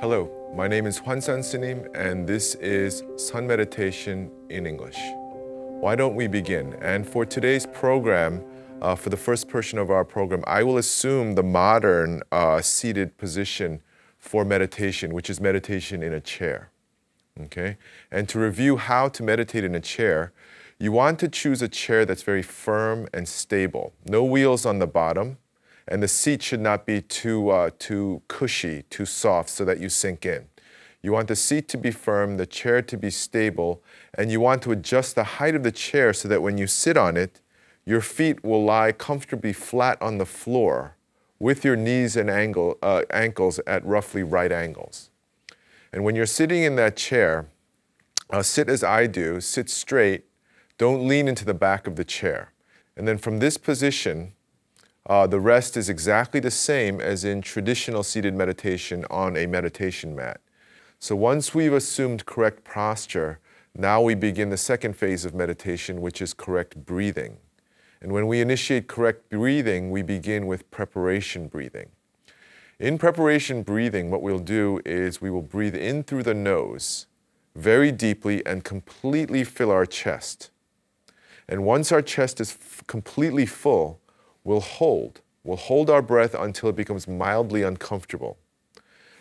Hello, my name is 환산스님 and this is Sun Meditation in English. Why don't we begin? And for today's program, for the first portion of our program, I will assume the modern seated position for meditation, which is meditation in a chair. Okay? And to review how to meditate in a chair, you want to choose a chair that's very firm and stable. No wheels on the bottom, and the seat should not be too cushy, too soft, so that you sink in. You want the seat to be firm, the chair to be stable, and you want to adjust the height of the chair so that when you sit on it, your feet will lie comfortably flat on the floor with your knees and ankles at roughly right angles. And when you're sitting in that chair, sit as I do, sit straight, don't lean into the back of the chair. And then from this position, the rest is exactly the same as in traditional seated meditation on a meditation mat. So once we've assumed correct posture, now we begin the second phase of meditation, which is correct breathing. And when we initiate correct breathing, we begin with preparation breathing. In preparation breathing, what we'll do is we will breathe in through the nose very deeply and completely fill our chest. And once our chest is completely full, we'll hold our breath until it becomes mildly uncomfortable.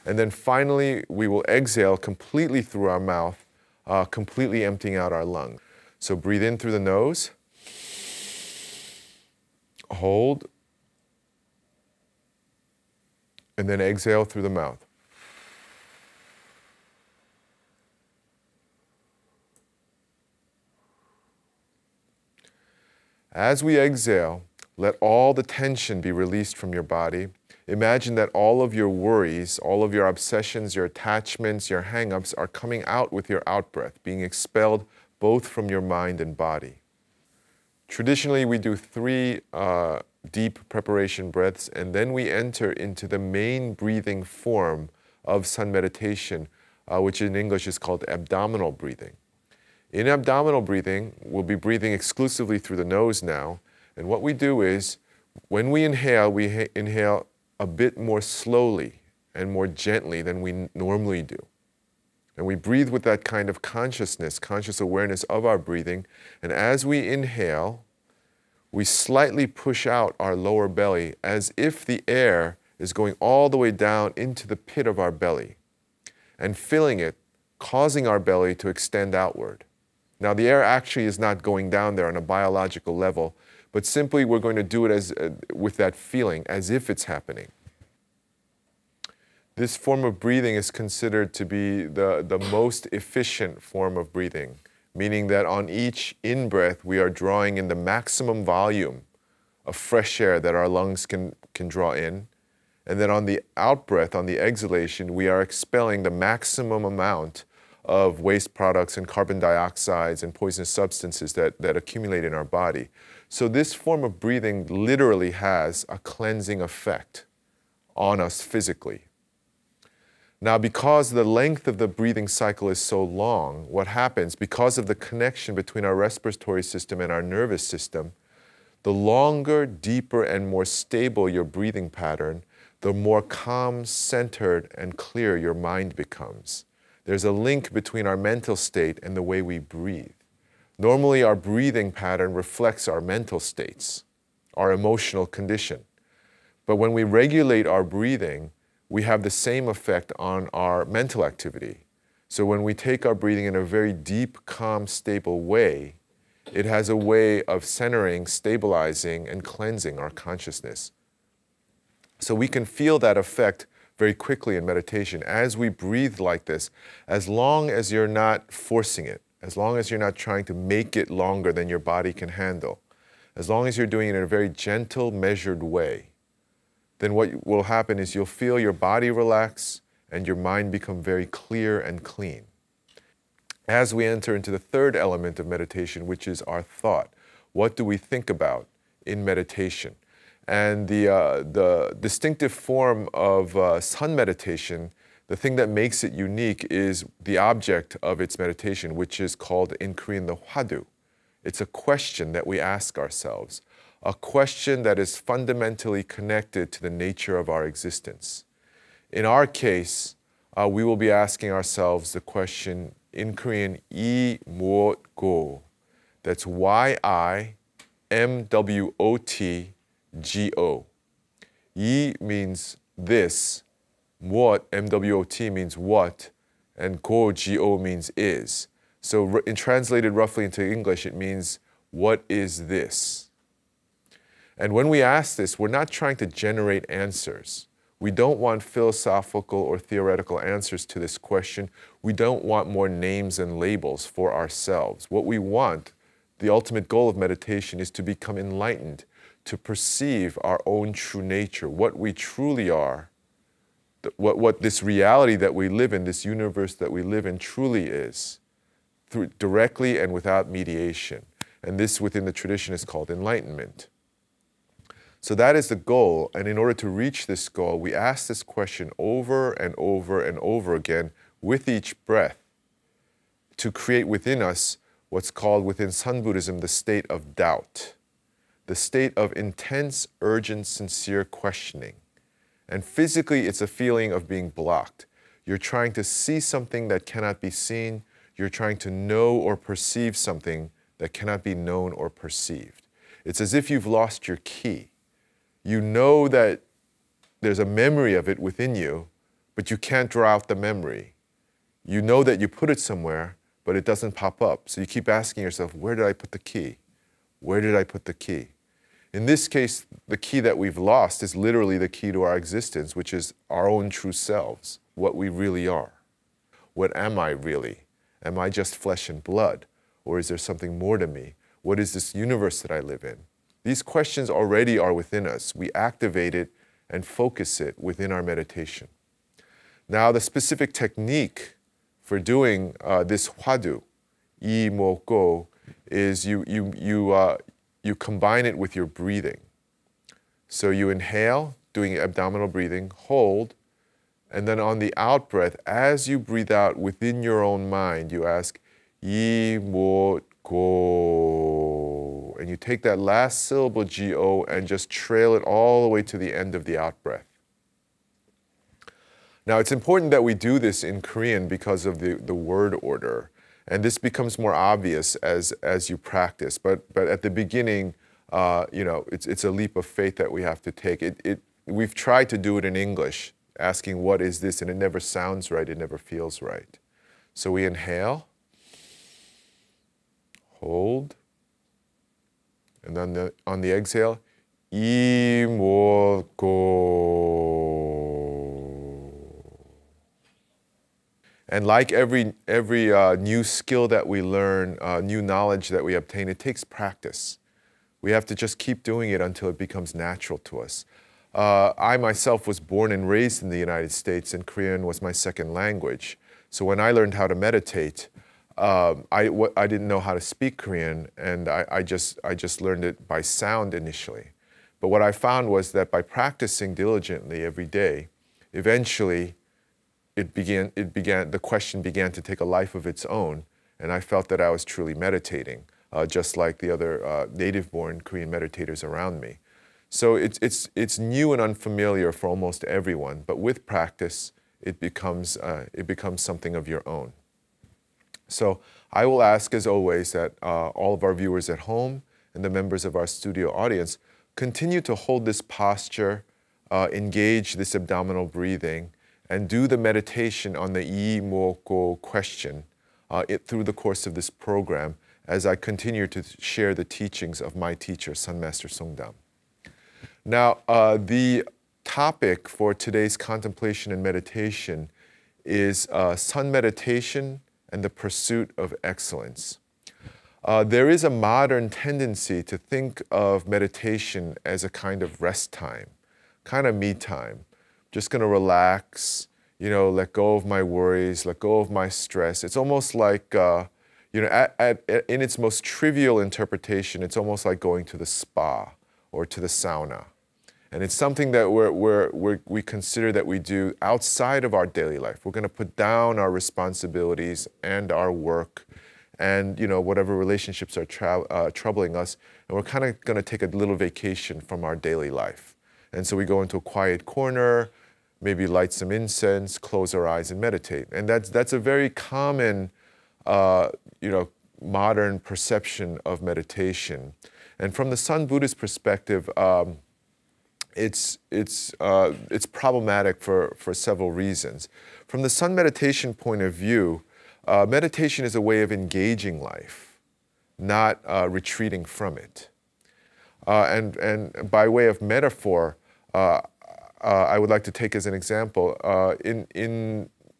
And then finally, we will exhale completely through our mouth, completely emptying out our lungs. So breathe in through the nose, hold, and then exhale through the mouth. As we exhale, let all the tension be released from your body. Imagine that all of your worries, all of your obsessions, your attachments, your hang-ups are coming out with your out-breath, being expelled both from your mind and body. Traditionally, we do 3 deep preparation breaths, and then we enter into the main breathing form of sun meditation, which in English is called abdominal breathing. In abdominal breathing, we'll be breathing exclusively through the nose now. And what we do is, when we inhale a bit more slowly and more gently than we normally do. And we breathe with that kind of consciousness, conscious awareness of our breathing. And as we inhale, we slightly push out our lower belly as if the air is going all the way down into the pit of our belly and filling it, causing our belly to extend outward. Now, the air actually is not going down there on a biological level, but simply we're going to do it with that feeling, as if it's happening. This form of breathing is considered to be the most efficient form of breathing, meaning that on each in-breath, we are drawing in the maximum volume of fresh air that our lungs can draw in. And then on the out-breath, on the exhalation, we are expelling the maximum amount of waste products and carbon dioxides and poisonous substances that accumulate in our body. So this form of breathing literally has a cleansing effect on us physically. Now, because the length of the breathing cycle is so long, what happens, because of the connection between our respiratory system and our nervous system, the longer, deeper, and more stable your breathing pattern, the more calm, centered, and clear your mind becomes. There's a link between our mental state and the way we breathe. Normally, our breathing pattern reflects our mental states, our emotional condition. But when we regulate our breathing, we have the same effect on our mental activity. So when we take our breathing in a very deep, calm, stable way, it has a way of centering, stabilizing, and cleansing our consciousness. So we can feel that effect very quickly in meditation as we breathe like this, as long as you're not forcing it, as long as you're not trying to make it longer than your body can handle, as long as you're doing it in a very gentle, measured way, then what will happen is you'll feel your body relax and your mind become very clear and clean. As we enter into the third element of meditation, which is our thought, what do we think about in meditation? And the distinctive form of sun meditation, the thing that makes it unique is the object of its meditation, which is called in Korean the hwadu. It's a question that we ask ourselves, a question that is fundamentally connected to the nature of our existence. In our case, we will be asking ourselves the question in Korean, 이 무엇고. That's Y-I-M-W-O-T-G-O. 이 means this, muot, M-W-O-T means what, and go, G-O means is. So in translated roughly into English, it means, what is this? And when we ask this, we're not trying to generate answers. We don't want philosophical or theoretical answers to this question. We don't want more names and labels for ourselves. What we want, the ultimate goal of meditation, is to become enlightened, to perceive our own true nature, what we truly are, what this reality that we live in, this universe that we live in truly is, directly and without mediation. And this within the tradition is called enlightenment. So that is the goal, and in order to reach this goal, we ask this question over and over and over again with each breath to create within us what's called within Sun Buddhism the state of doubt, the state of intense, urgent, sincere questioning. And physically, it's a feeling of being blocked. You're trying to see something that cannot be seen. You're trying to know or perceive something that cannot be known or perceived. It's as if you've lost your key. You know that there's a memory of it within you, but you can't draw out the memory. You know that you put it somewhere, but it doesn't pop up. So you keep asking yourself, where did I put the key? Where did I put the key? In this case, the key that we've lost is literally the key to our existence, which is our own true selves, what we really are. What am I really? Am I just flesh and blood? Or is there something more to me? What is this universe that I live in? These questions already are within us. We activate it and focus it within our meditation. Now, the specific technique for doing this hwadu, 이 먹고, is you combine it with your breathing. So you inhale, doing abdominal breathing, hold, and then on the out breath, as you breathe out within your own mind, you ask, 이 먹고, and you take that last syllable, G-O, and just trail it all the way to the end of the out breath. Now, it's important that we do this in Korean because of the word order. And this becomes more obvious as you practice. But at the beginning, it's a leap of faith that we have to take. We've tried to do it in English, asking what is this, and it never sounds right, it never feels right. So we inhale, hold, and then on the exhale, 이 먹고. And like every new skill that we learn, new knowledge that we obtain, it takes practice. We have to just keep doing it until it becomes natural to us. I myself was born and raised in the United States, and Korean was my second language. So when I learned how to meditate, I didn't know how to speak Korean, and I just learned it by sound initially. But what I found was that by practicing diligently every day, eventually the question began to take a life of its own, and I felt that I was truly meditating, just like the other native-born Korean meditators around me. So it's new and unfamiliar for almost everyone, but with practice, it becomes something of your own. So I will ask, as always, that all of our viewers at home and the members of our studio audience continue to hold this posture, engage this abdominal breathing, and do the meditation on the 이 먹고 question through the course of this program as I continue to share the teachings of my teacher, Sun Master Songdam. Now, the topic for today's contemplation and meditation is Sun meditation and the pursuit of excellence. There is a modern tendency to think of meditation as a kind of rest time, kind of me time. Just going to relax, let go of my worries, let go of my stress. It's almost like, in its most trivial interpretation, it's almost like going to the spa or to the sauna. And it's something that we consider that we do outside of our daily life. We're going to put down our responsibilities and our work and whatever relationships are troubling us, and we're kind of going to take a little vacation from our daily life. And so we go into a quiet corner, maybe light some incense, close our eyes and meditate. And that's a very common, modern perception of meditation. And from the Sun Buddhist perspective, it's problematic for several reasons. From the Sun meditation point of view, meditation is a way of engaging life, not retreating from it. And by way of metaphor, I would like to take as an example, in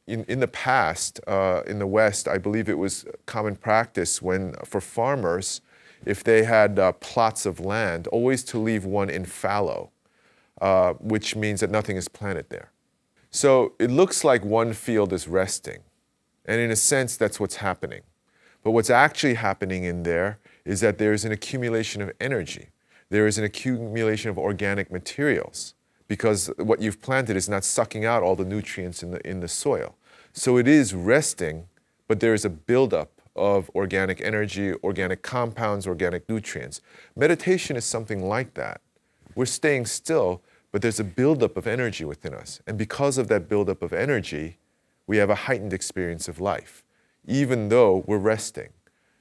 the past, in the West, I believe it was common practice for farmers, if they had plots of land, always to leave one in fallow, which means that nothing is planted there. So it looks like one field is resting, and in a sense, that's what's happening. But what's actually happening in there is that there is an accumulation of energy. There is an accumulation of organic materials, because what you've planted is not sucking out all the nutrients in the soil. So it is resting, but there is a buildup of organic energy, organic compounds, organic nutrients. Meditation is something like that. We're staying still, but there's a buildup of energy within us. And because of that buildup of energy, we have a heightened experience of life, even though we're resting.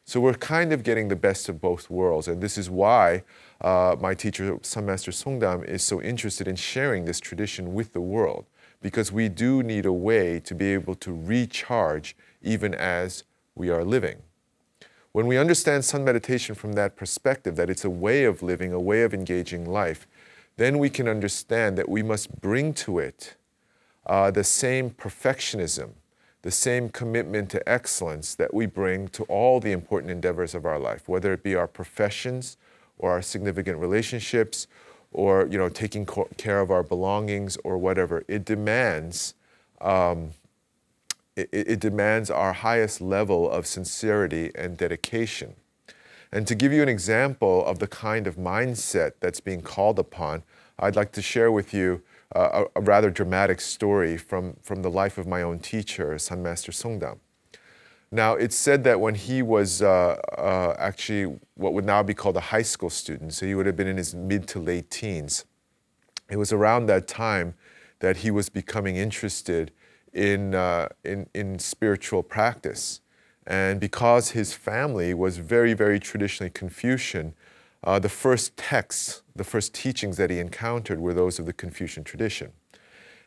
So we're kind of getting the best of both worlds. And this is why my teacher, Sun Master Songdam, is so interested in sharing this tradition with the world, because we do need a way to be able to recharge even as we are living. When we understand Sun meditation from that perspective, that it's a way of living, a way of engaging life, then we can understand that we must bring to it the same perfectionism, the same commitment to excellence that we bring to all the important endeavors of our life, whether it be our professions or our significant relationships, or taking care of our belongings or whatever. It demands it demands our highest level of sincerity and dedication. And to give you an example of the kind of mindset that's being called upon, I'd like to share with you a rather dramatic story from the life of my own teacher, Sun Master Songdam. Now, it's said that when he was actually what would now be called a high school student, so he would have been in his mid to late teens, it was around that time that he was becoming interested in spiritual practice. And because his family was very, very traditionally Confucian, the first texts, the first teachings that he encountered were those of the Confucian tradition.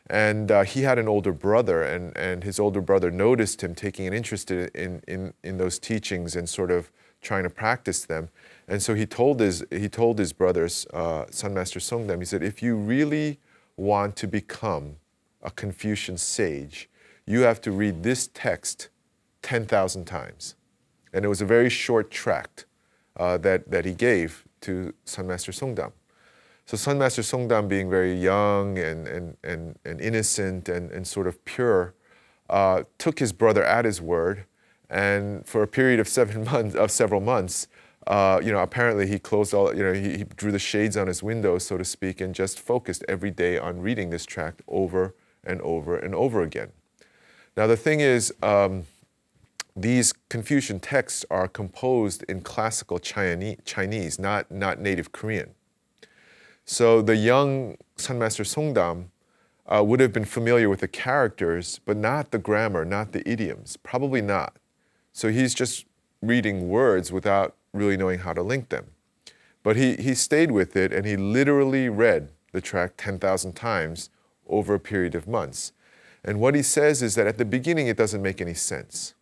And he had an older brother, and his older brother noticed him taking an interest in those teachings and sort of trying to practice them. And so he told his brothers, Sun Master Songdam, he said, if you really want to become a Confucian sage, you have to read this text 10,000 times. And it was a very short tract that he gave to Sun Master Songdam. So Sun Master Songdam, being very young and innocent and sort of pure, took his brother at his word, and for a period of several months, apparently he closed all, he drew the shades on his windows, so to speak, and just focused every day on reading this tract over and over and over again. Now the thing is, these Confucian texts are composed in classical Chinese, not native Korean. So the young Sun Master Songdam would have been familiar with the characters, but not the grammar, not the idioms, probably not. So he's just reading words without really knowing how to link them. But he stayed with it, and he literally read the tract 10,000 times over a period of months. And what he says is that at the beginning it doesn't make any sense.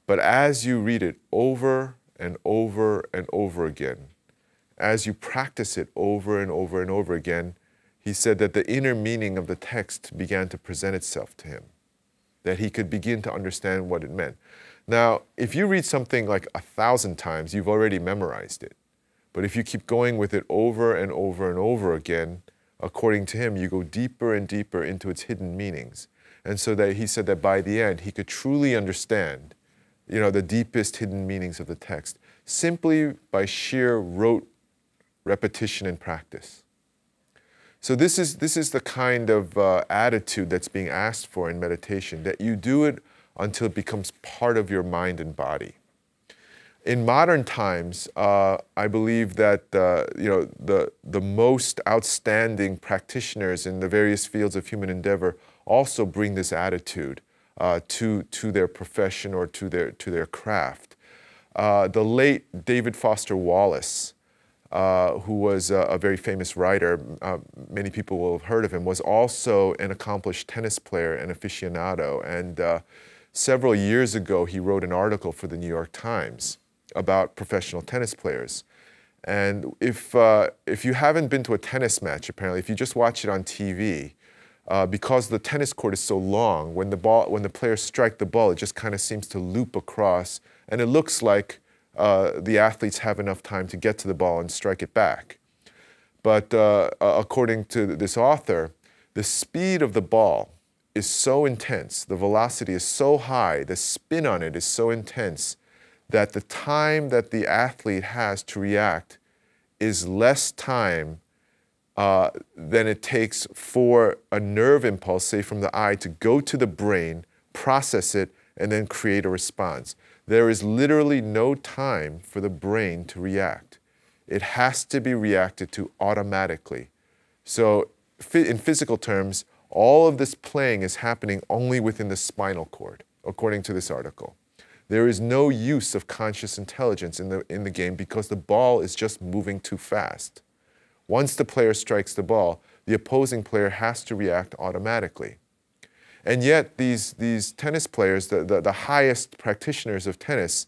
But as you read it over and over and over again, as you practice it over and over and over again, he said that the inner meaning of the text began to present itself to him, that he could begin to understand what it meant. Now, if you read something like 1,000 times, you've already memorized it. But if you keep going with it over and over and over again, according to him, you go deeper and deeper into its hidden meanings. And so that he said that by the end, he could truly understand, the deepest hidden meanings of the text, simply by sheer rote repetition and practice. So this is the kind of attitude that's being asked for in meditation, that you do it until it becomes part of your mind and body. In modern times, I believe that the most outstanding practitioners in the various fields of human endeavor also bring this attitude to their profession or to their craft. The late David Foster Wallace, who was a very famous writer, many people will have heard of him, was also an accomplished tennis player and aficionado. And several years ago, he wrote an article for the New York Times about professional tennis players. And if you haven't been to a tennis match, apparently, if you just watch it on TV, because the tennis court is so long, when the players strike the ball, it just kind of seems to loop across, and it looks like the athletes have enough time to get to the ball and strike it back. But according to this author, the speed of the ball is so intense, the velocity is so high, the spin on it is so intense, that the time that the athlete has to react is less time than it takes for a nerve impulse, say from the eye, to go to the brain, process it, and then create a response. There is literally no time for the brain to react. It has to be reacted to automatically. So in physical terms, all of this playing is happening only within the spinal cord, according to this article. There is no use of conscious intelligence in the game because the ball is just moving too fast. Once the player strikes the ball, the opposing player has to react automatically. And yet these tennis players, the highest practitioners of tennis,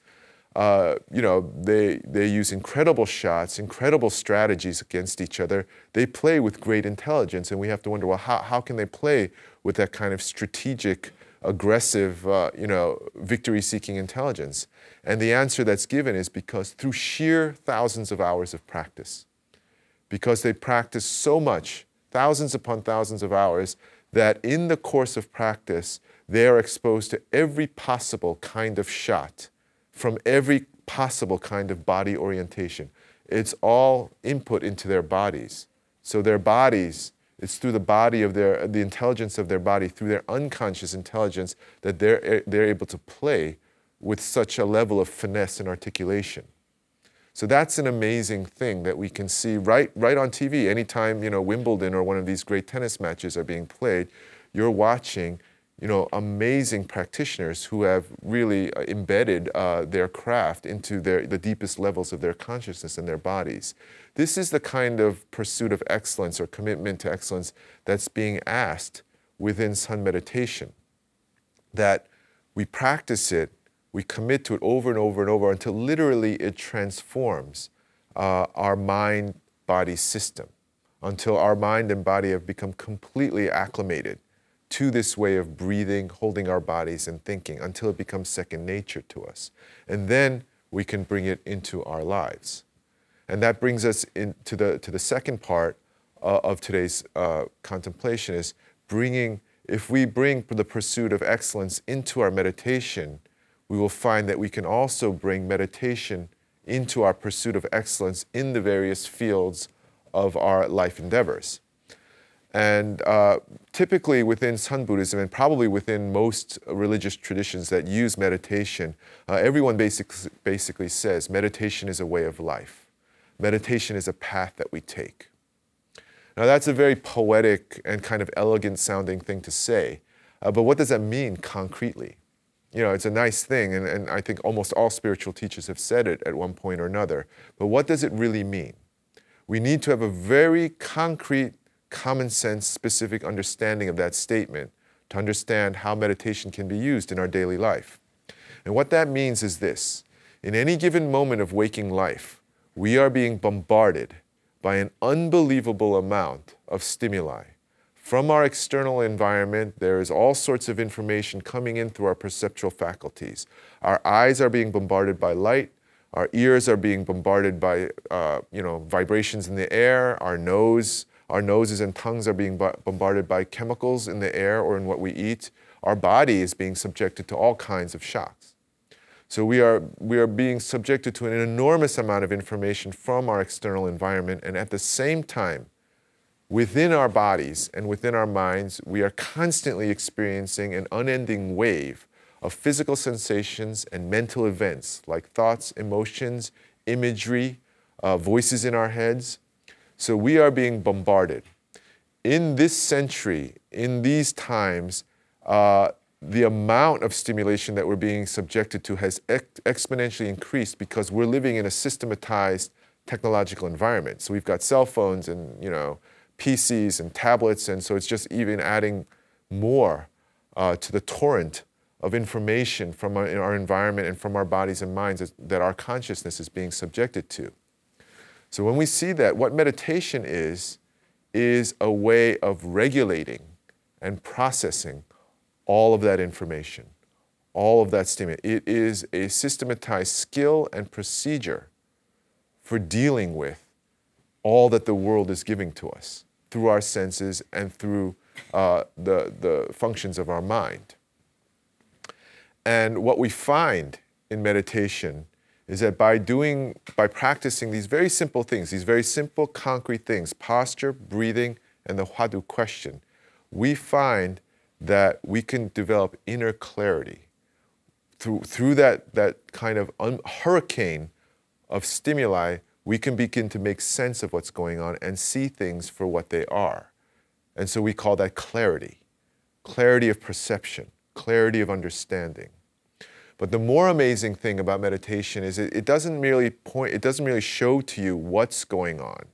they use incredible shots, incredible strategies against each other. They play with great intelligence, and we have to wonder, well, how can they play with that kind of strategic, aggressive, victory-seeking intelligence? And the answer that's given is because through sheer thousands of hours of practice. Because they practice so much, thousands upon thousands of hours, that in the course of practice, they are exposed to every possible kind of shot from every possible kind of body orientation. It's all input into their bodies. So their bodies, it's through the intelligence of their body, through their unconscious intelligence, that they're able to play with such a level of finesse and articulation. So that's an amazing thing that we can see right on TV. Anytime, Wimbledon or one of these great tennis matches are being played, you're watching, amazing practitioners who have really embedded their craft into the deepest levels of their consciousness and their bodies. This is the kind of pursuit of excellence or commitment to excellence that's being asked within Sun meditation. That we practice it, we commit to it over and over and over until literally it transforms our mind-body system, until our mind and body have become completely acclimated to this way of breathing, holding our bodies, and thinking, until it becomes second nature to us. And then we can bring it into our lives. And that brings us to the second part of today's contemplation, is if we bring the pursuit of excellence into our meditation, we will find that we can also bring meditation into our pursuit of excellence in the various fields of our life endeavors. And typically within Sun Buddhism, and probably within most religious traditions that use meditation, everyone basically says meditation is a way of life. Meditation is a path that we take. Now that's a very poetic and kind of elegant sounding thing to say, but what does that mean concretely? It's a nice thing, and I think almost all spiritual teachers have said it at one point or another. But what does it really mean? We need to have a very concrete, common sense, specific understanding of that statement to understand how meditation can be used in our daily life. And what that means is this. In any given moment of waking life, we are being bombarded by an unbelievable amount of stimuli. From our external environment, there is all sorts of information coming in through our perceptual faculties. Our eyes are being bombarded by light. Our ears are being bombarded by, vibrations in the air. Our noses and tongues are being bombarded by chemicals in the air or in what we eat. Our body is being subjected to all kinds of shocks. So we are being subjected to an enormous amount of information from our external environment, and at the same time, within our bodies and within our minds, we are constantly experiencing an unending wave of physical sensations and mental events like thoughts, emotions, imagery, voices in our heads. So we are being bombarded. In this century, in these times, the amount of stimulation that we're being subjected to has exponentially increased because we're living in a systematized technological environment. So we've got cell phones and PCs and tablets, and so it's just even adding more to the torrent of information from our environment and from our bodies and minds that our consciousness is being subjected to. So when we see that, what meditation is a way of regulating and processing all of that information, all of that stimulus. It is a systematized skill and procedure for dealing with all that the world is giving to us through our senses and through the functions of our mind. And what we find in meditation is that by practicing these very simple things, these very simple concrete things, posture, breathing, and the Hwadu question, we find that we can develop inner clarity. Through that kind of hurricane of stimuli, we can begin to make sense of what's going on and see things for what they are. And so we call that clarity. Clarity of perception, clarity of understanding. But the more amazing thing about meditation is it doesn't merely show to you what's going on.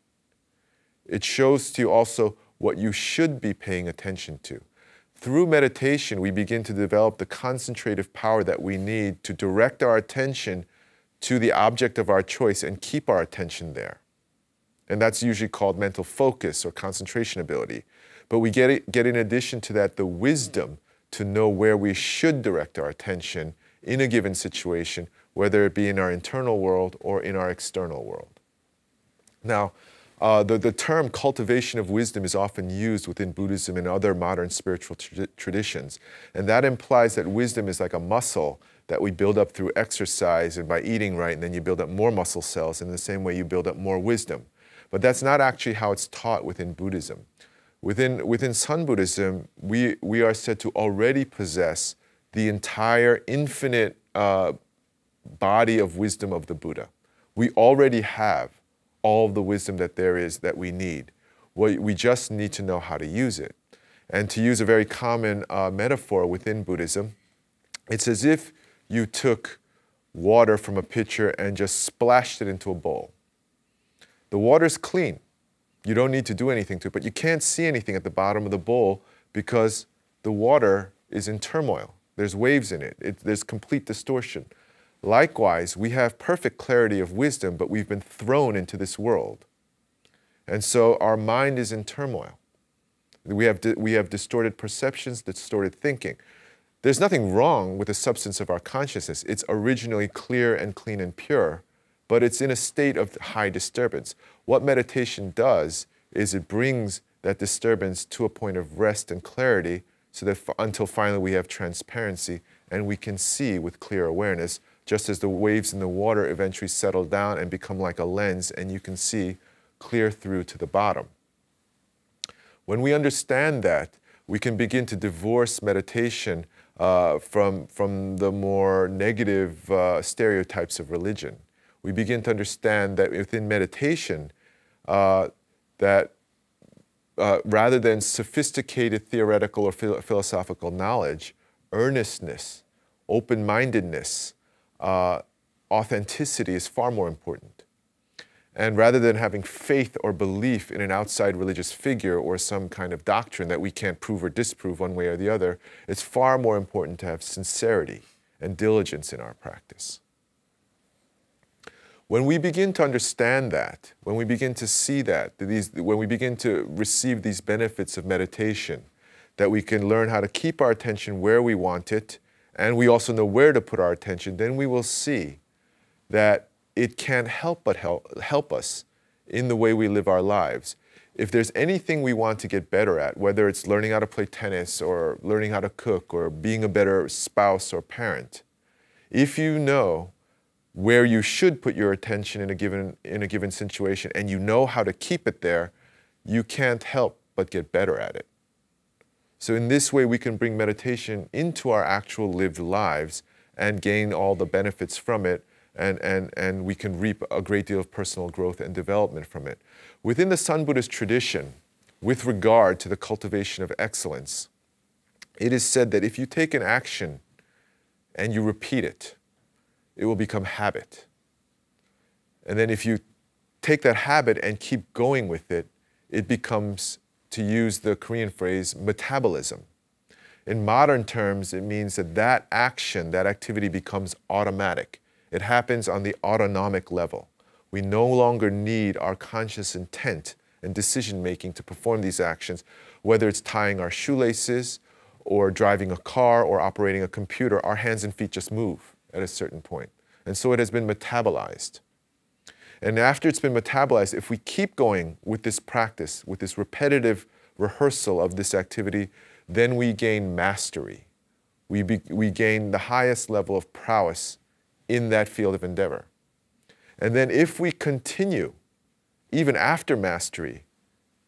It shows to you also what you should be paying attention to. Through meditation, we begin to develop the concentrative power that we need to direct our attention to the object of our choice and keep our attention there. And that's usually called mental focus or concentration ability. But we get in addition to that the wisdom to know where we should direct our attention in a given situation, whether it be in our internal world or in our external world. Now, the term cultivation of wisdom is often used within Buddhism and other modern spiritual traditions. And that implies that wisdom is like a muscle that we build up through exercise and by eating right, and then you build up more muscle cells. In the same way, you build up more wisdom. But that's not actually how it's taught within Buddhism. Within Sun Buddhism, we are said to already possess the entire infinite body of wisdom of the Buddha. We already have all of the wisdom that there is that we need. We just need to know how to use it. And to use a very common metaphor within Buddhism, it's as if you took water from a pitcher and just splashed it into a bowl. The water's clean. You don't need to do anything to it, but you can't see anything at the bottom of the bowl because the water is in turmoil. There's waves in it. There's complete distortion. Likewise, we have perfect clarity of wisdom, but we've been thrown into this world. And so our mind is in turmoil. We have distorted perceptions, distorted thinking. There's nothing wrong with the substance of our consciousness. It's originally clear and clean and pure, but it's in a state of high disturbance. What meditation does is it brings that disturbance to a point of rest and clarity so that until finally we have transparency and we can see with clear awareness, just as the waves in the water eventually settle down and become like a lens and you can see clear through to the bottom. When we understand that, we can begin to divorce meditation from the more negative stereotypes of religion. We begin to understand that within meditation, that rather than sophisticated theoretical or philosophical knowledge, earnestness, open-mindedness, authenticity is far more important. And rather than having faith or belief in an outside religious figure or some kind of doctrine that we can't prove or disprove one way or the other, it's far more important to have sincerity and diligence in our practice. When we begin to understand that, when we begin to see that, when we begin to receive these benefits of meditation, that we can learn how to keep our attention where we want it, and we also know where to put our attention, then we will see that it can't help but help us in the way we live our lives. If there's anything we want to get better at, whether it's learning how to play tennis or learning how to cook or being a better spouse or parent, if you know where you should put your attention in a given situation and you know how to keep it there, you can't help but get better at it. So in this way, we can bring meditation into our actual lived lives and gain all the benefits from it, and we can reap a great deal of personal growth and development from it. Within the Sun Buddhist tradition, with regard to the cultivation of excellence, it is said that if you take an action and you repeat it, it will become habit. And then if you take that habit and keep going with it, it becomes, to use the Korean phrase, metabolism. In modern terms, it means that that action, that activity becomes automatic. It happens on the autonomic level. We no longer need our conscious intent and decision-making to perform these actions, whether it's tying our shoelaces or driving a car or operating a computer. Our hands and feet just move at a certain point. And so it has been metabolized. And after it's been metabolized, if we keep going with this practice, with this repetitive rehearsal of this activity, then we gain mastery. We gain the highest level of prowess in that field of endeavor. And then if we continue, even after mastery,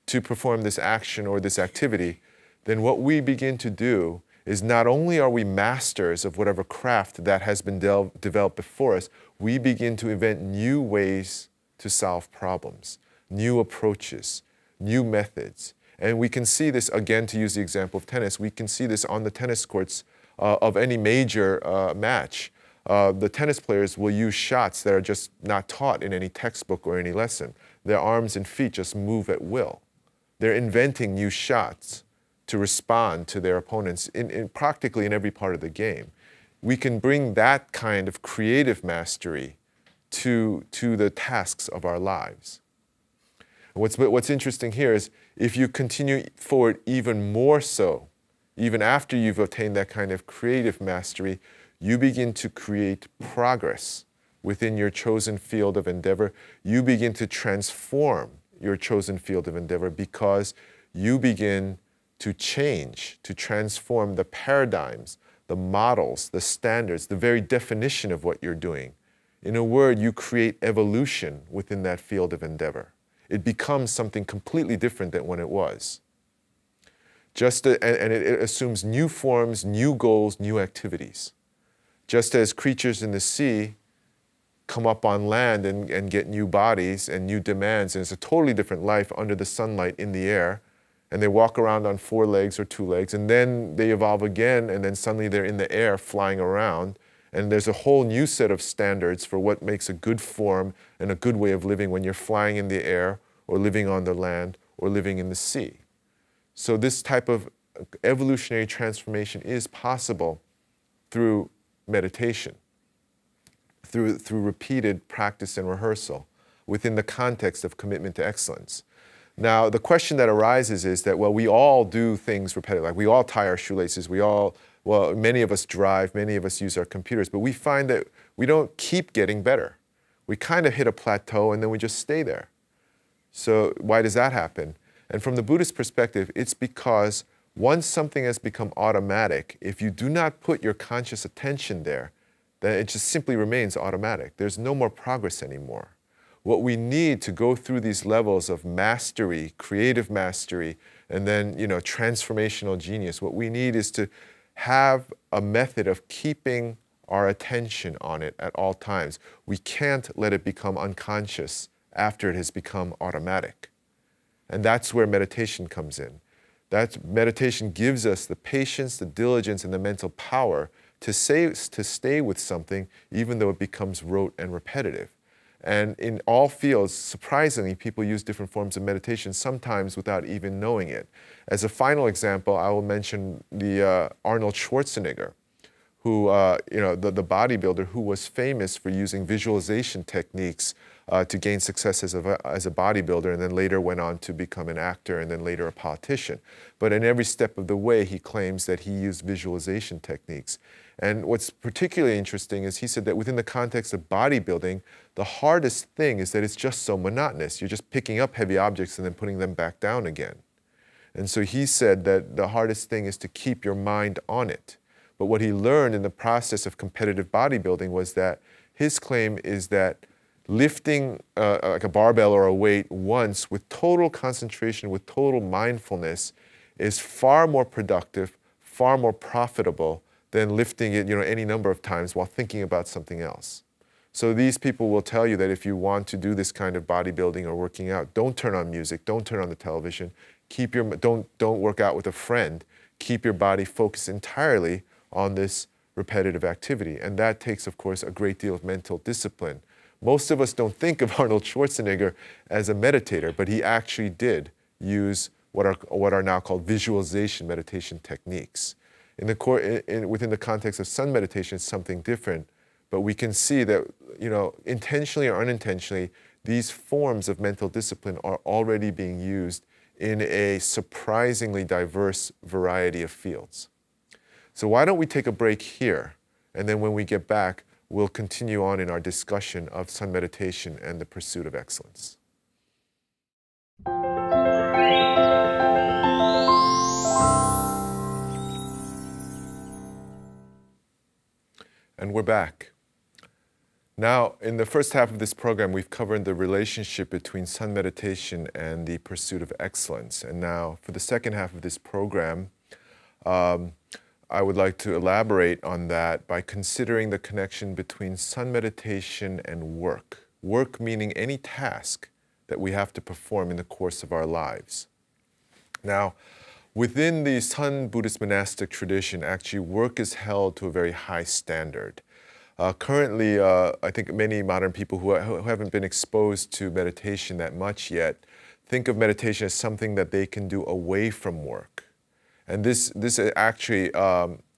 to perform this action or this activity, then what we begin to do is not only are we masters of whatever craft that has been developed before us, we begin to invent new ways to solve problems, new approaches, new methods. And we can see this, again, to use the example of tennis, we can see this on the tennis courts of any major match. The tennis players will use shots that are just not taught in any textbook or any lesson. Their arms and feet just move at will. They're inventing new shots to respond to their opponents practically in every part of the game. We can bring that kind of creative mastery to the tasks of our lives. What's interesting here is if you continue forward even more so, even after you've attained that kind of creative mastery, you begin to create progress within your chosen field of endeavor. You begin to transform your chosen field of endeavor because you begin to change, to transform the paradigms, the models, the standards, the very definition of what you're doing. In a word, you create evolution within that field of endeavor. It becomes something completely different than when it was. And it assumes new forms, new goals, new activities. Just as creatures in the sea come up on land and get new bodies and new demands, and it's a totally different life under the sunlight in the air, and they walk around on 4 legs or 2 legs, and then they evolve again, and then suddenly they're in the air flying around, and there's a whole new set of standards for what makes a good form and a good way of living when you're flying in the air or living on the land or living in the sea. So this type of evolutionary transformation is possible through meditation, through repeated practice and rehearsal within the context of commitment to excellence. Now, the question that arises is that, well, we all do things repetitively. Like we all tie our shoelaces, many of us drive, many of us use our computers, but we find that we don't keep getting better. We kind of hit a plateau and then we just stay there. So why does that happen? And from the Buddhist perspective, it's because once something has become automatic, if you do not put your conscious attention there, then it just simply remains automatic. There's no more progress anymore. What we need to go through these levels of mastery, creative mastery, and then, transformational genius, what we need is to have a method of keeping our attention on it at all times. We can't let it become unconscious after it has become automatic. And that's where meditation comes in. That meditation gives us the patience, the diligence, and the mental power to stay with something even though it becomes rote and repetitive. And in all fields, surprisingly, people use different forms of meditation, sometimes without even knowing it. As a final example, I will mention the Arnold Schwarzenegger, who, the bodybuilder who was famous for using visualization techniques to gain success as a bodybuilder, and then later went on to become an actor and then later a politician. But in every step of the way, he claims that he used visualization techniques. And what's particularly interesting is he said that within the context of bodybuilding, the hardest thing is that it's just so monotonous. You're just picking up heavy objects and then putting them back down again. And so he said that the hardest thing is to keep your mind on it. But what he learned in the process of competitive bodybuilding was that his claim is that lifting like a barbell or a weight once with total concentration, with total mindfulness, is far more productive, far more profitable than lifting it, any number of times while thinking about something else. So these people will tell you that if you want to do this kind of bodybuilding or working out, don't turn on music, don't turn on the television, don't work out with a friend. Keep your body focused entirely on this repetitive activity. And that takes, of course, a great deal of mental discipline. Most of us don't think of Arnold Schwarzenegger as a meditator, but he actually did use what are now called visualization meditation techniques. Within the context of sun meditation, it's something different, but we can see that, intentionally or unintentionally, these forms of mental discipline are already being used in a surprisingly diverse variety of fields. So why don't we take a break here, and then when we get back, we'll continue on in our discussion of sun meditation and the pursuit of excellence. And we're back. Now, in the first half of this program, we've covered the relationship between sun meditation and the pursuit of excellence. And now, for the second half of this program, I would like to elaborate on that by considering the connection between sun meditation and work. Work meaning any task that we have to perform in the course of our lives. Now, within the Sun Buddhist monastic tradition, actually work is held to a very high standard. Currently, I think many modern people who haven't been exposed to meditation that much yet think of meditation as something that they can do away from work. And this actually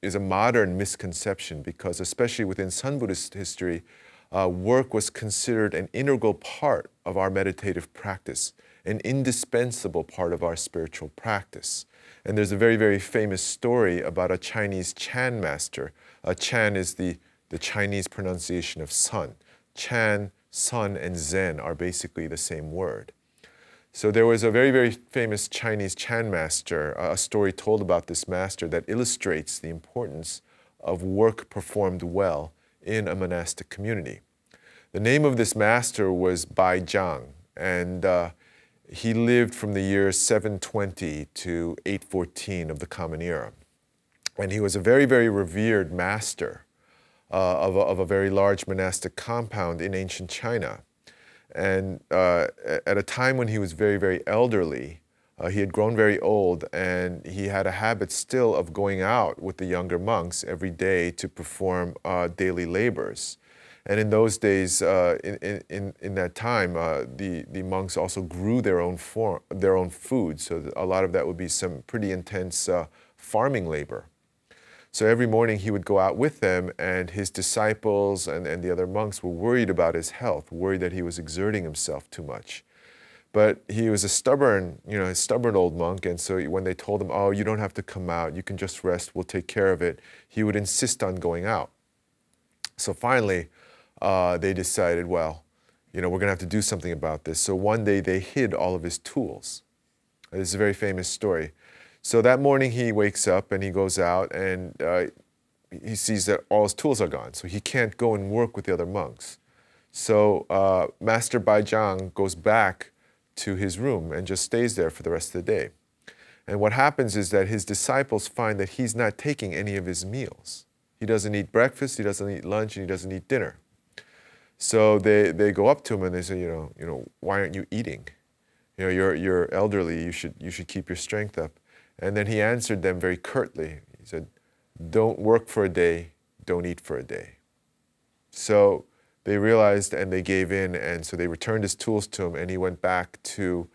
is a modern misconception, because especially within Sun Buddhist history, work was considered an integral part of our meditative practice, an indispensable part of our spiritual practice. And there's a very, very famous story about a Chinese Chan master. Chan is the Chinese pronunciation of sun. Chan, sun, and Zen are basically the same word. So there was a very, very famous Chinese Chan master, a story told about this master that illustrates the importance of work performed well in a monastic community. The name of this master was Bai Zhang, and he lived from the year 720 to 814 of the Common Era. And he was a very, very revered master of a very large monastic compound in ancient China. And at a time when he was very, very elderly, he had grown very old, and he had a habit still of going out with the younger monks every day to perform daily labors. And in those days, in that time, the monks also grew their own food. So a lot of that would be some pretty intense farming labor. So every morning he would go out with them, and his disciples and the other monks were worried about his health, worried that he was exerting himself too much. But he was a stubborn old monk, and so when they told him, oh, you don't have to come out, you can just rest, we'll take care of it, he would insist on going out. So finally, they decided, well, we're going to have to do something about this. So one day they hid all of his tools. This is a very famous story. So that morning he wakes up and he goes out, and he sees that all his tools are gone. So he can't go and work with the other monks. So Master Bai Zhang goes back to his room and just stays there for the rest of the day. And what happens is that his disciples find that he's not taking any of his meals. He doesn't eat breakfast, he doesn't eat lunch, and he doesn't eat dinner. So they go up to him and they say, why aren't you eating? You're elderly, you should keep your strength up. And then he answered them very curtly. He said, don't work for a day, don't eat for a day. So they realized and they gave in, and so they returned his tools to him, and he went back to,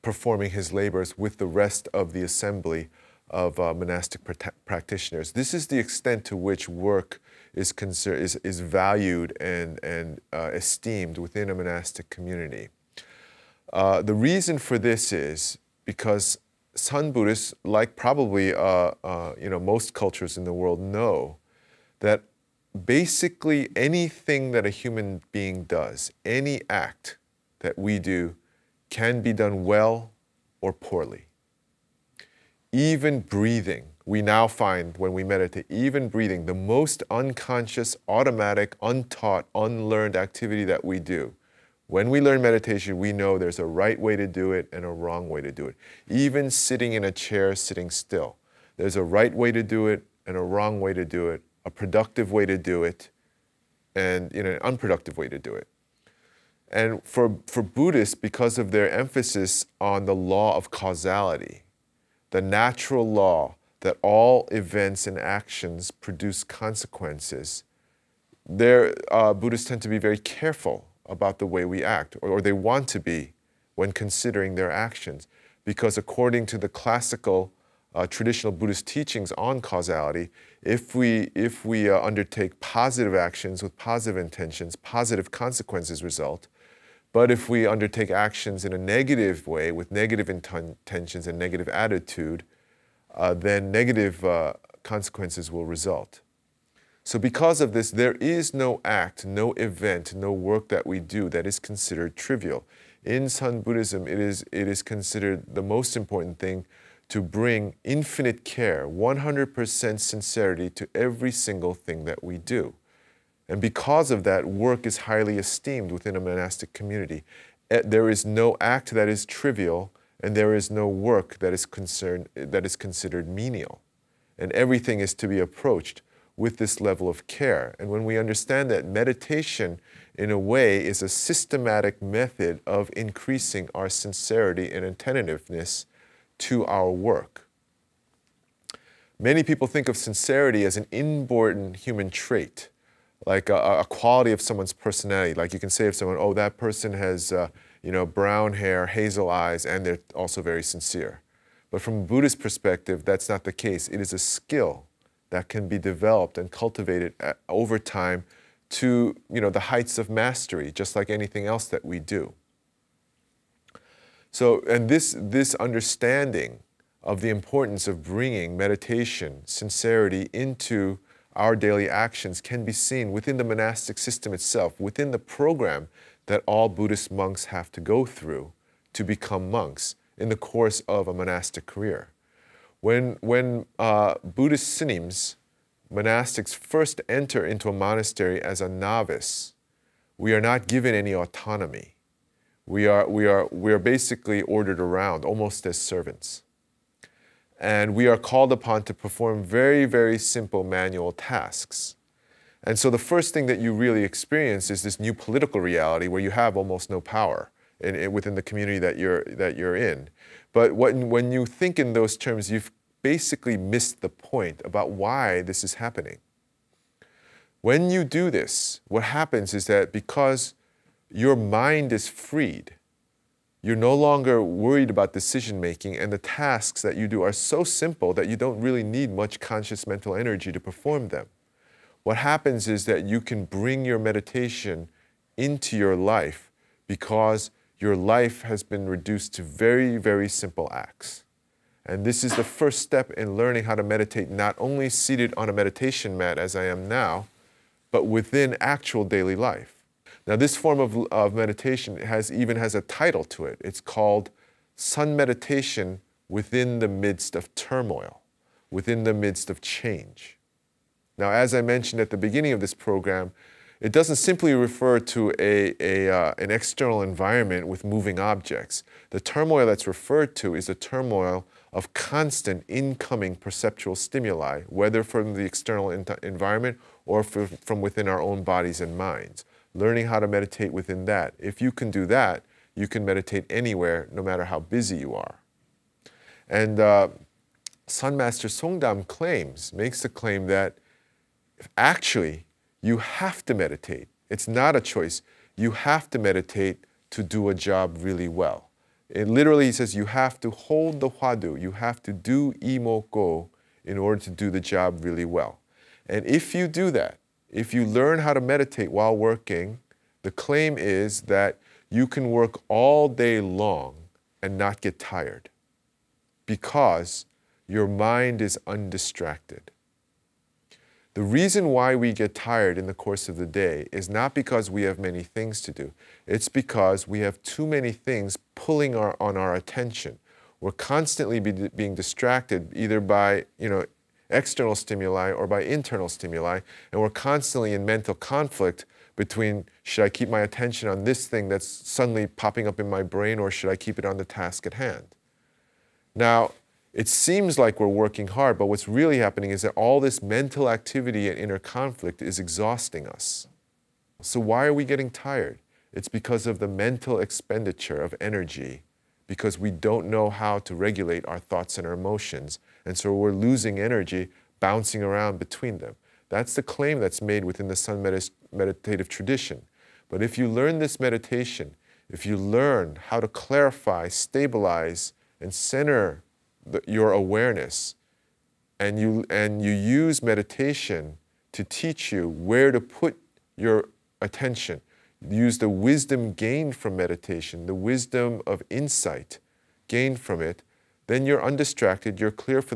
performing his labors with the rest of the assembly of monastic practitioners. This is the extent to which work is valued and esteemed within a monastic community. The reason for this is because Sun Buddhists, like probably most cultures in the world, know that basically anything that a human being does, any act that we do, can be done well or poorly. Even breathing, we now find when we meditate, even breathing, the most unconscious, automatic, untaught, unlearned activity that we do, When we learn meditation, we know there's a right way to do it and a wrong way to do it. Even sitting in a chair, sitting still, there's a right way to do it and a wrong way to do it, a productive way to do it, and an unproductive way to do it. And for Buddhists, because of their emphasis on the law of causality, the natural law that all events and actions produce consequences, Buddhists tend to be very careful about the way we act, or they want to be when considering their actions. Because according to the classical traditional Buddhist teachings on causality, if we undertake positive actions with positive intentions, positive consequences result. But if we undertake actions in a negative way with negative intentions and negative attitude, then negative consequences will result. So because of this, there is no act, no event, no work that we do that is considered trivial. In Sun Buddhism, it is considered the most important thing to bring infinite care, 100% sincerity to every single thing that we do. And because of that, work is highly esteemed within a monastic community. There is no act that is trivial, and there is no work that is considered menial. And everything is to be approached with this level of care. And when we understand that meditation, in a way, is a systematic method of increasing our sincerity and attentiveness to our work. Many people think of sincerity as an inborn human trait, like a quality of someone's personality. Like you can say of someone, oh, that person has brown hair, hazel eyes, and they're also very sincere. But from a Buddhist perspective, that's not the case. It is a skill that can be developed and cultivated over time to the heights of mastery, just like anything else that we do. So, and this understanding of the importance of bringing meditation, sincerity into our daily actions can be seen within the monastic system itself, within the program that all Buddhist monks have to go through to become monks in the course of a monastic career. When Buddhist sinims, monastics, first enter into a monastery as a novice, we are not given any autonomy. We are basically ordered around, almost as servants. And we are called upon to perform very, very simple manual tasks. And so the first thing that you really experience is this new political reality where you have almost no power within the community that you're in. But when you think in those terms, you've basically missed the point about why this is happening. When you do this, what happens is that because your mind is freed, you're no longer worried about decision making, and the tasks that you do are so simple that you don't really need much conscious mental energy to perform them. What happens is that you can bring your meditation into your life because your life has been reduced to very, very simple acts. And this is the first step in learning how to meditate, not only seated on a meditation mat as I am now, but within actual daily life. Now, this form of meditation even has a title to it. It's called Sun Meditation within the midst of turmoil, within the midst of change. Now, as I mentioned at the beginning of this program, it doesn't simply refer to an external environment with moving objects. The turmoil that's referred to is a turmoil of constant incoming perceptual stimuli, whether from the external environment or from within our own bodies and minds. Learning how to meditate within that. If you can do that, you can meditate anywhere, no matter how busy you are. And Sun Master Songdam makes the claim that actually you have to meditate. It's not a choice. You have to meditate to do a job really well. It literally says you have to hold the hwadu, you have to do imoko in order to do the job really well. And if you do that, if you learn how to meditate while working, the claim is that you can work all day long and not get tired because your mind is undistracted. The reason why we get tired in the course of the day is not because we have many things to do. It's because we have too many things pulling on our attention. We're constantly being distracted either by external stimuli or by internal stimuli, and we're constantly in mental conflict between should I keep my attention on this thing that's suddenly popping up in my brain or should I keep it on the task at hand? Now, it seems like we're working hard, but what's really happening is that all this mental activity and inner conflict is exhausting us. So why are we getting tired? It's because of the mental expenditure of energy, because we don't know how to regulate our thoughts and our emotions, and so we're losing energy bouncing around between them. That's the claim that's made within the Sun meditative tradition. But if you learn this meditation, if you learn how to clarify, stabilize, and center your awareness, and you use meditation to teach you where to put your attention, use the wisdom gained from meditation, the wisdom of insight gained from it, then you're undistracted, you're clear for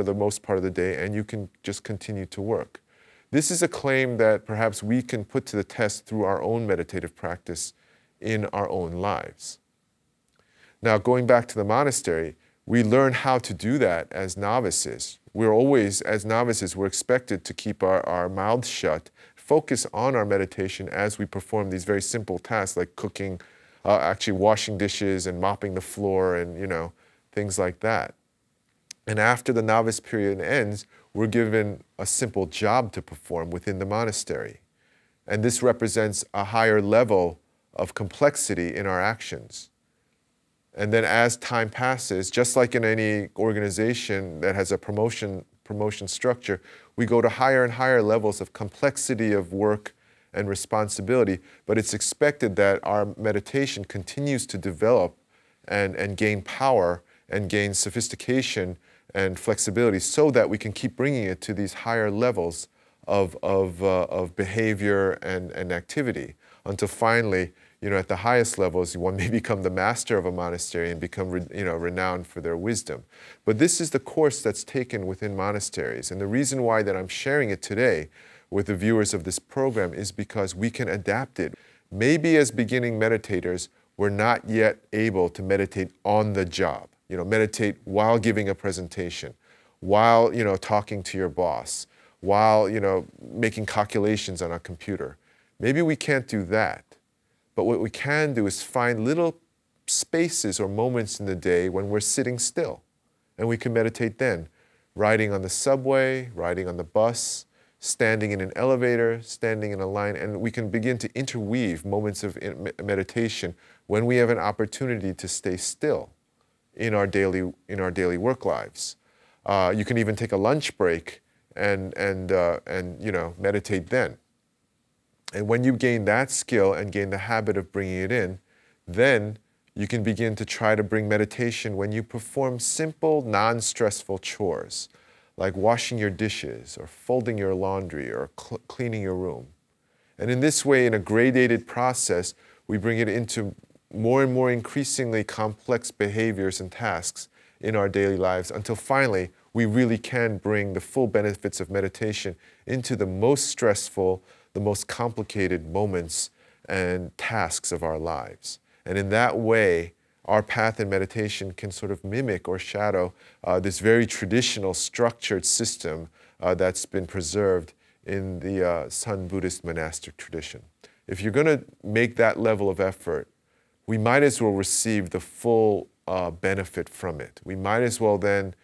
the most part of the day, and you can just continue to work. This is a claim that perhaps we can put to the test through our own meditative practice in our own lives. Now, going back to the monastery, we learn how to do that as novices. We're always, as novices, we're expected to keep our mouths shut, focus on our meditation as we perform these very simple tasks like cooking, actually washing dishes and mopping the floor and, things like that. And after the novice period ends, we're given a simple job to perform within the monastery. And this represents a higher level of complexity in our actions. And then as time passes, just like in any organization that has a promotion structure, we go to higher and higher levels of complexity of work and responsibility, but it's expected that our meditation continues to develop and gain power and gain sophistication and flexibility so that we can keep bringing it to these higher levels of behavior and activity until finally, at the highest levels, one may become the master of a monastery and become, renowned for their wisdom. But this is the course that's taken within monasteries. And the reason why that I'm sharing it today with the viewers of this program is because we can adapt it. Maybe as beginning meditators, we're not yet able to meditate on the job. Meditate while giving a presentation, while, talking to your boss, while, making calculations on a computer. Maybe we can't do that. But what we can do is find little spaces or moments in the day when we're sitting still. And we can meditate then, riding on the subway, riding on the bus, standing in an elevator, standing in a line, and we can begin to interweave moments of meditation when we have an opportunity to stay still in our daily work lives. You can even take a lunch break and meditate then. And when you gain that skill and gain the habit of bringing it in, then you can begin to try to bring meditation when you perform simple, non-stressful chores, like washing your dishes or folding your laundry or cleaning your room. And in this way, in a gradated process, we bring it into more and more increasingly complex behaviors and tasks in our daily lives until finally we really can bring the full benefits of meditation into the most stressful, the most complicated moments and tasks of our lives. And in that way, our path in meditation can sort of mimic or shadow this very traditional structured system that's been preserved in the Sun Buddhist monastic tradition. If you're going to make that level of effort, we might as well receive the full benefit from it. We might as well then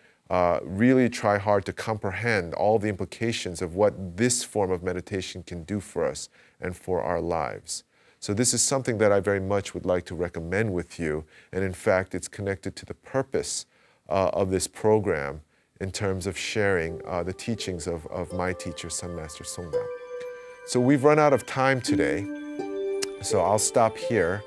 really try hard to comprehend all the implications of what this form of meditation can do for us and for our lives. So this is something that I very much would like to recommend with you, and in fact it's connected to the purpose of this program in terms of sharing the teachings of my teacher, Sun Master Songnam. So we've run out of time today, so I'll stop here.